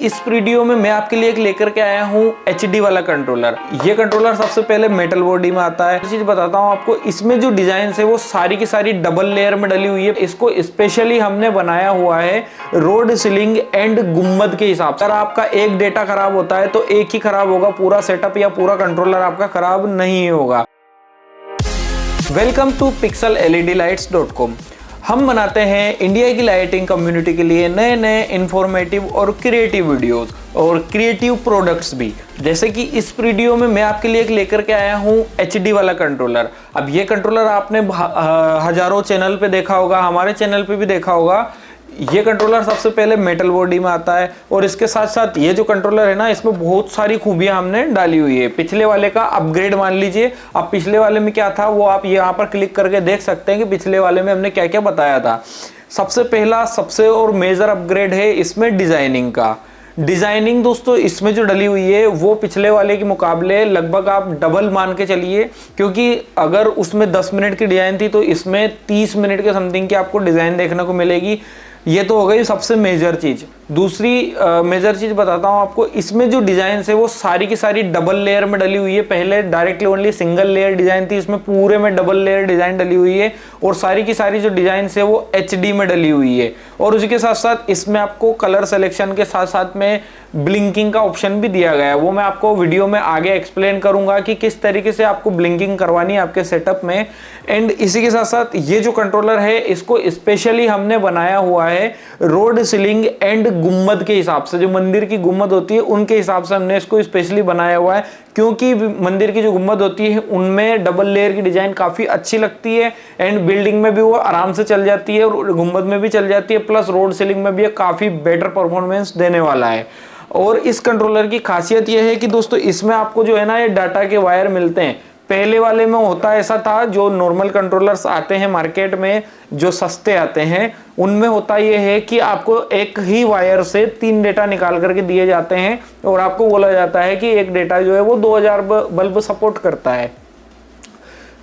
इस वीडियो में मैं आपके लिए एक लेकर के आया हूँ HD वाला कंट्रोलर। ये कंट्रोलर सबसे पहले मेटल बॉडी में आता है। चीज बताता हूँ आपको, इसमें जो डिजाइन है वो सारी की सारी डबल लेयर में डली हुई है। इसको स्पेशली हमने बनाया हुआ है रोड सीलिंग एंड गुम्बद के हिसाब से। अगर आपका एक डेटा खराब होता है तो एक ही खराब होगा, पूरा सेटअप या पूरा कंट्रोलर आपका खराब नहीं होगा। Welcome to pixelleds.com। हम बनाते हैं इंडिया की लाइटिंग कम्युनिटी के लिए नए नए इंफॉर्मेटिव और क्रिएटिव वीडियोस और क्रिएटिव प्रोडक्ट्स भी। जैसे कि इस वीडियो में मैं आपके लिए एक लेकर के आया हूँ HD वाला कंट्रोलर। अब ये कंट्रोलर आपने हजारों चैनल पे देखा होगा, हमारे चैनल पे भी देखा होगा। ये कंट्रोलर सबसे पहले मेटल बॉडी में आता है और इसके साथ साथ ये जो कंट्रोलर है ना, इसमें बहुत सारी खूबियां हमने डाली हुई है। पिछले वाले का अपग्रेड मान लीजिए। अब पिछले वाले में क्या था वो आप यहाँ पर क्लिक करके देख सकते हैं कि पिछले वाले में हमने क्या क्या बताया था। सबसे पहला सबसे और मेजर अपग्रेड है इसमें डिजाइनिंग का। डिजाइनिंग दोस्तों इसमें जो डली हुई है वो पिछले वाले के मुकाबले लगभग आप डबल मान के चलिए, क्योंकि अगर उसमें 10 मिनट की डिजाइन थी तो इसमें 30 मिनट के समथिंग की आपको डिजाइन देखने को मिलेगी। ये तो हो गई सबसे मेजर चीज। दूसरी मेजर चीज बताता हूँ आपको, इसमें जो डिजाइन है वो सारी की सारी डबल लेयर में डली हुई है। पहले directly only single layer design थी, इसमें पूरे में डबल लेयर डिजाइन डली हुई है और सारी की सारी जो डिजाइन है वो HD में डली हुई है। और उसके साथ साथ इसमें आपको कलर सिलेक्शन के साथ साथ में ब्लिंकिंग का ऑप्शन भी दिया गया है। वो मैं आपको वीडियो में आगे एक्सप्लेन करूंगा कि किस तरीके से आपको ब्लिंकिंग करवानी है आपके सेटअप में। एंड इसी के साथ साथ ये जो कंट्रोलर है इसको स्पेशली हमने बनाया हुआ है रोड सीलिंग एंड गुम्बद के हिसाब से। जो मंदिर की गुम्बद होती है उनके हिसाब से हमने इसको स्पेशली बनाया हुआ है, क्योंकि मंदिर की जो गुम्बद होती है उनमें डबल लेयर की डिजाइन काफी अच्छी लगती है एंड बिल्डिंग में भी वो आराम से चल जाती है और गुम्बद में भी चल जाती है, प्लस रोड सीलिंग में भी काफी बेटर परफॉर्मेंस देने वाला है। और इस कंट्रोलर की खासियत यह है कि दोस्तों इसमें आपको जो है ना ये डाटा के वायर मिलते हैं। पहले वाले में होता ऐसा था, जो नॉर्मल कंट्रोलर्स आते हैं मार्केट में जो सस्ते आते हैं उनमें होता ये है कि आपको एक ही वायर से 3 डेटा निकाल करके दिए जाते हैं और आपको बोला जाता है कि एक डेटा जो है वो 2000 बल्ब सपोर्ट करता है।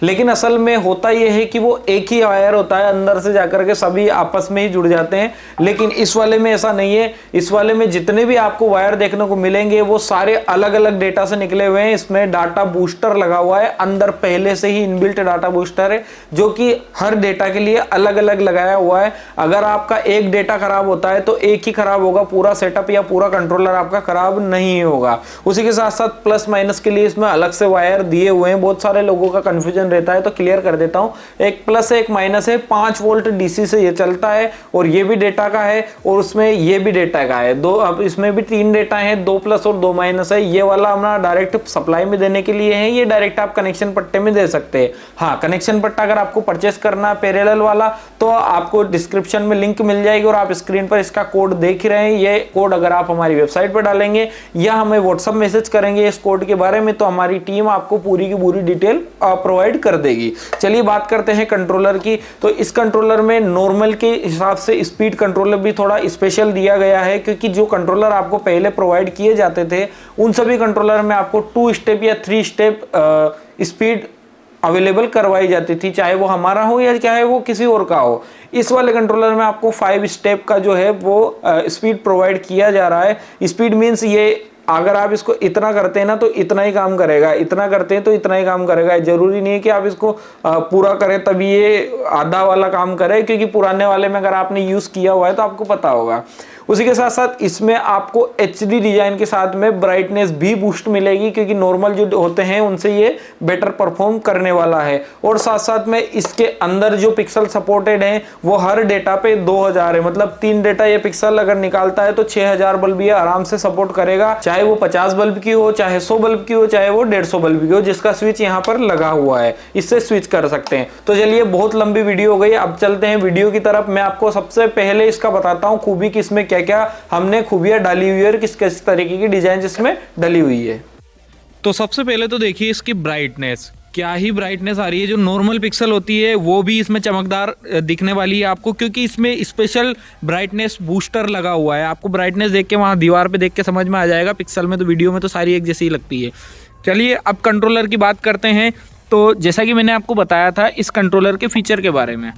लेकिन असल में होता यह है कि वो एक ही वायर होता है, अंदर से जाकर के सभी आपस में ही जुड़ जाते हैं। लेकिन इस वाले में ऐसा नहीं है। इस वाले में जितने भी आपको वायर देखने को मिलेंगे वो सारे अलग अलग डेटा से निकले हुए हैं। इसमें डाटा बूस्टर लगा हुआ है, अंदर पहले से ही इनबिल्ट डाटा बूस्टर है जो कि हर डेटा के लिए अलग अलग लगाया हुआ है। अगर आपका एक डेटा खराब होता है तो एक ही खराब होगा, पूरा सेटअप या पूरा कंट्रोलर आपका खराब नहीं होगा। उसी के साथ साथ प्लस माइनस के लिए इसमें अलग से वायर दिए हुए हैं। बहुत सारे लोगों का कंफ्यूजन रहता है तो क्लियर कर देता हूं। एक प्लस है एक माइनस है। 5 वोल्ट DC से ये चलता है और ये भी डेटा का है और उसमें ये भी डेटा का है। दो, अब इसमें भी 3 डेटा है, 2 प्लस और 2 माइनस है। ये वाला हमारा डायरेक्ट सप्लाई में देने के लिए है, ये डायरेक्ट आप कनेक्शन पट्टे में दे सकते हैं। हाँ, कनेक्शन पट्टा अगर आपको परचेस करना है पैरेलल वाला तो आपको डिस्क्रिप्शन में लिंक मिल जाएगी और आप स्क्रीन पर इसका कोड देख ही रहे हैं। ये कोड अगर आप हमारी वेबसाइट पर डालेंगे या हमें व्हाट्सएप मैसेज करेंगे इस कोड के बारे में तो हमारी टीम आपको पूरी की पूरी डिटेल प्रोवाइड कर देगी। चलिए बात करते हैं कंट्रोलर की। तो इस कंट्रोलर में नॉर्मल के हिसाब से स्पीड कंट्रोलर भी थोड़ा स्पेशल दिया गया है, क्योंकि जो कंट्रोलर आपको पहले प्रोवाइड किए जाते थे उन सभी कंट्रोलर में आपको 2 स्टेप या 3 स्टेप स्पीड अवेलेबल करवाई जाती थी, चाहे वो हमारा हो या चाहे वो किसी और का हो। इस वाले कंट्रोलर में आपको 5 स्टेप का जो है वो स्पीड प्रोवाइड किया जा रहा है। स्पीड मीन्स ये अगर आप इसको इतना करते हैं ना तो इतना ही काम करेगा, इतना करते हैं तो इतना ही काम करेगा। जरूरी नहीं है कि आप इसको पूरा करें तभी ये आधा वाला काम करे, क्योंकि पुराने वाले में अगर आपने यूज किया हुआ है तो आपको पता होगा। उसी के साथ साथ इसमें आपको HD डिजाइन के साथ में ब्राइटनेस भी बूस्ट मिलेगी, क्योंकि नॉर्मल जो होते हैं उनसे ये बेटर परफॉर्म करने वाला है। और साथ साथ में इसके अंदर जो पिक्सल सपोर्टेड हैं वो हर डेटा पे 2000 है, मतलब 3 डेटा ये पिक्सल अगर निकालता है तो 6000 बल्ब ये आराम से सपोर्ट करेगा, चाहे वो 50 बल्ब की हो, चाहे 100 बल्ब की हो, चाहे वो 150 बल्ब की हो, जिसका स्विच यहाँ पर लगा हुआ है, इससे स्विच कर सकते हैं। तो चलिए, बहुत लंबी वीडियो हो गई, अब चलते हैं वीडियो की तरफ। मैं आपको सबसे पहले इसका बताता हूँ खूबी कि इसमें क्या क्या हमने खूबियां डाली हुई है और किस किस तरीके की डिजाइन इसमें डली हुई है। तो सबसे पहले तो देखिए इसकी ब्राइटनेस, क्या ही ब्राइटनेस आ रही है। जो नॉर्मल पिक्सल होती है वो भी इसमें चमकदार दिखने वाली है आपको, क्योंकि इसमें स्पेशल ब्राइटनेस बूस्टर लगा हुआ है। आपको ब्राइटनेस देख के वहाँ दीवार पे देख के समझ में आ जाएगा, पिक्सल में तो वीडियो में तो सारी एक जैसी ही लगती है। चलिए अब कंट्रोलर की बात करते हैं। तो जैसा कि मैंने आपको बताया था इस कंट्रोलर के फीचर के बारे में।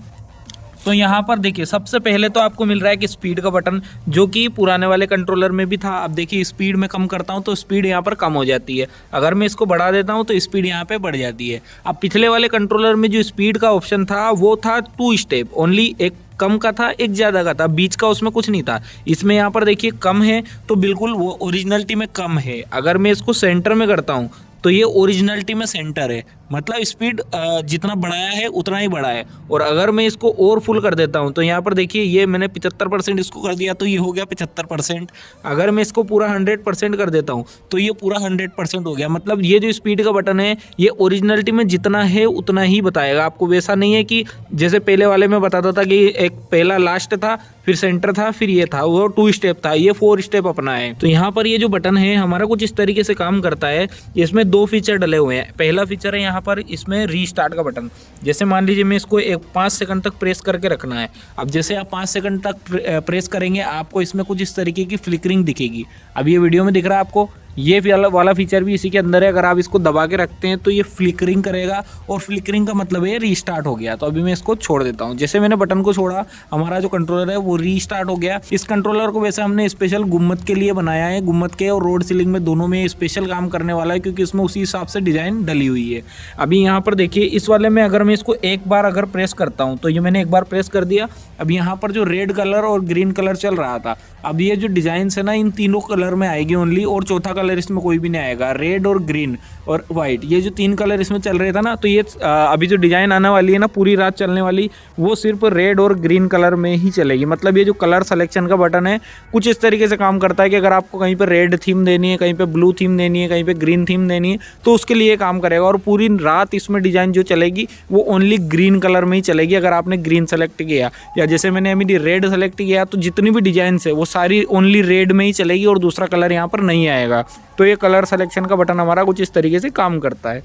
तो यहाँ पर देखिए सबसे पहले तो आपको मिल रहा है कि स्पीड का बटन, जो कि पुराने वाले कंट्रोलर में भी था। अब देखिए स्पीड में कम करता हूँ तो स्पीड यहाँ पर कम हो जाती है, अगर मैं इसको बढ़ा देता हूँ तो स्पीड यहाँ पे बढ़ जाती है। अब पिछले वाले कंट्रोलर में जो स्पीड का ऑप्शन था वो था 2 स्टेप ओनली, एक कम का था एक ज़्यादा का था, बीच का उसमें कुछ नहीं था। इसमें यहाँ पर देखिए कम है तो बिल्कुल वो ओरिजिनलिटी में कम है। अगर मैं इसको सेंटर में करता हूँ तो ये ओरिजिनलिटी में सेंटर है, मतलब स्पीड जितना बढ़ाया है उतना ही बढ़ा है। और अगर मैं इसको और फुल कर देता हूँ तो यहाँ पर देखिए ये मैंने 75% इसको कर दिया तो ये हो गया 75%। अगर मैं इसको पूरा 100% कर देता हूँ तो ये पूरा 100% हो गया। मतलब ये जो स्पीड का बटन है ये ओरिजिनलिटी में जितना है उतना ही बताएगा आपको। वैसा नहीं है कि जैसे पहले वाले में बताता था कि एक पहला लास्ट था, फिर सेंटर था, फिर ये था, वो 2 स्टेप था, ये 4 स्टेप अपना है। तो यहाँ पर ये जो बटन है हमारा कुछ इस तरीके से काम करता है। इसमें 2 फीचर डले हुए हैं। पहला फीचर है यहाँ पर इसमें रीस्टार्ट का बटन। जैसे मान लीजिए मैं इसको 5 सेकंड तक प्रेस करके रखना है। अब जैसे आप 5 सेकंड तक प्रेस करेंगे आपको इसमें कुछ इस तरीके की फ्लिकरिंग दिखेगी। अब ये वीडियो में दिख रहा है आपको, ये वाला फीचर भी इसी के अंदर है। अगर आप इसको दबा के रखते हैं तो ये फ्लिकरिंग करेगा, और फ्लिकरिंग का मतलब है रीस्टार्ट हो गया। तो अभी मैं इसको छोड़ देता हूँ। जैसे मैंने बटन को छोड़ा हमारा जो कंट्रोलर है वो रीस्टार्ट हो गया। इस कंट्रोलर को वैसे हमने स्पेशल गुम्मत के लिए बनाया है, गुम्मत के और रोड सीलिंग में दोनों में स्पेशल काम करने वाला है, क्योंकि इसमें उसी हिसाब से डिज़ाइन डली हुई है। अभी यहाँ पर देखिए इस वाले में अगर मैं इसको एक बार अगर प्रेस करता हूँ तो ये मैंने एक बार प्रेस कर दिया। अब यहाँ पर जो रेड कलर और ग्रीन कलर चल रहा था, अब ये जो डिज़ाइन है ना इन तीनों कलर में आएगी ओनली, और चौथा कलर इसमें कोई भी नहीं आएगा। रेड और ग्रीन और वाइट, ये जो 3 कलर इसमें चल रहे था ना, तो ये अभी जो डिज़ाइन आने वाली है ना पूरी रात चलने वाली, वो सिर्फ रेड और ग्रीन कलर में ही चलेगी। मतलब ये जो कलर सिलेक्शन का बटन है कुछ इस तरीके से काम करता है कि अगर आपको कहीं पर रेड थीम देनी है, कहीं पर ब्लू थीम देनी है, कहीं पर ग्रीन थीम देनी है, तो उसके लिए काम करेगा। और पूरी रात इसमें डिज़ाइन जो चलेगी वो ओनली ग्रीन कलर में ही चलेगी। अगर आपने ग्रीन सेलेक्ट किया या जैसे मैंने अभी रेड सेलेक्ट किया तो जितनी भी डिज़ाइन है वो सारी ओनली रेड में ही चलेगी और दूसरा कलर यहाँ पर नहीं आएगा। तो ये कलर सिलेक्शन का बटन हमारा कुछ इस तरीके से काम करता है।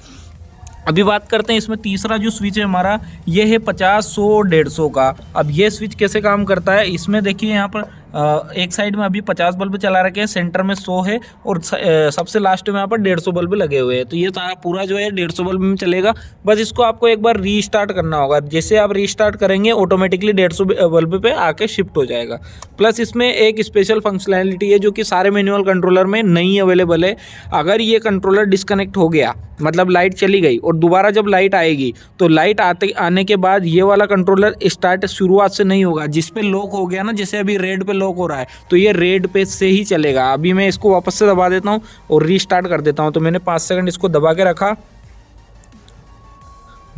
अभी बात करते हैं इसमें तीसरा जो स्विच है हमारा, ये है 50, 100, 150 का। अब ये स्विच कैसे काम करता है, इसमें देखिए यहाँ पर एक साइड में अभी 50 बल्ब चला रखे हैं, सेंटर में 100 है और सबसे लास्ट में यहाँ पर 150 बल्ब लगे हुए हैं। तो ये पूरा जो है 150 बल्ब में चलेगा। बस इसको आपको एक बार रीस्टार्ट करना होगा। जैसे आप रीस्टार्ट करेंगे ऑटोमेटिकली 150 बल्ब पे आके शिफ्ट हो जाएगा। प्लस इसमें एक स्पेशल फंक्शनैलिटी है जो कि सारे मैनुअल कंट्रोलर में नहीं अवेलेबल है। अगर ये कंट्रोलर डिस्कनेक्ट हो गया, मतलब लाइट चली गई और दोबारा जब लाइट आएगी तो लाइट आने के बाद ये वाला कंट्रोलर स्टार्ट शुरुआत से नहीं होगा। जिस पे लॉक हो गया ना, जैसे अभी रेड पे लॉक हो रहा है तो ये रेड पे से ही चलेगा। अभी मैं इसको वापस से दबा देता हूँ और रीस्टार्ट कर देता हूँ। तो मैंने 5 सेकंड इसको दबा के रखा,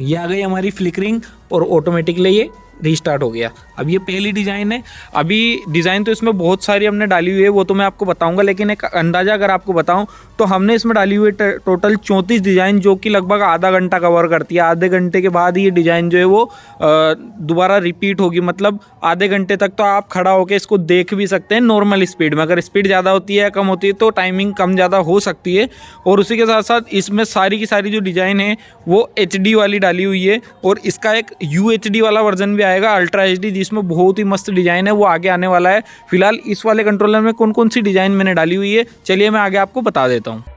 ये आ गई हमारी फ्लिकरिंग और ऑटोमेटिकली ये रीस्टार्ट हो गया। अब ये पहली डिज़ाइन है। अभी डिज़ाइन तो इसमें बहुत सारी हमने डाली हुई है, वो तो मैं आपको बताऊंगा, लेकिन एक अंदाज़ा अगर आपको बताऊं तो हमने इसमें डाली हुई है टोटल 34 डिज़ाइन, जो कि लगभग आधा घंटा कवर करती है। आधे घंटे के बाद ये डिज़ाइन जो है वो दोबारा रिपीट होगी। मतलब आधे घंटे तक तो आप खड़ा होकर इसको देख भी सकते हैं नॉर्मल स्पीड में। अगर स्पीड ज़्यादा होती है या कम होती है तो टाइमिंग कम ज़्यादा हो सकती है। और उसी के साथ साथ इसमें सारी की सारी जो डिज़ाइन है वो HD वाली डाली हुई है, और इसका एक UHD वाला वर्जन भी आएगा, अल्ट्रा HD, जिसमें बहुत ही मस्त डिज़ाइन है, वो आगे आने वाला है। फिलहाल इस वाले कंट्रोलर में कौन कौन सी डिज़ाइन मैंने डाली हुई है चलिए मैं आगे आपको बता देता हूँ।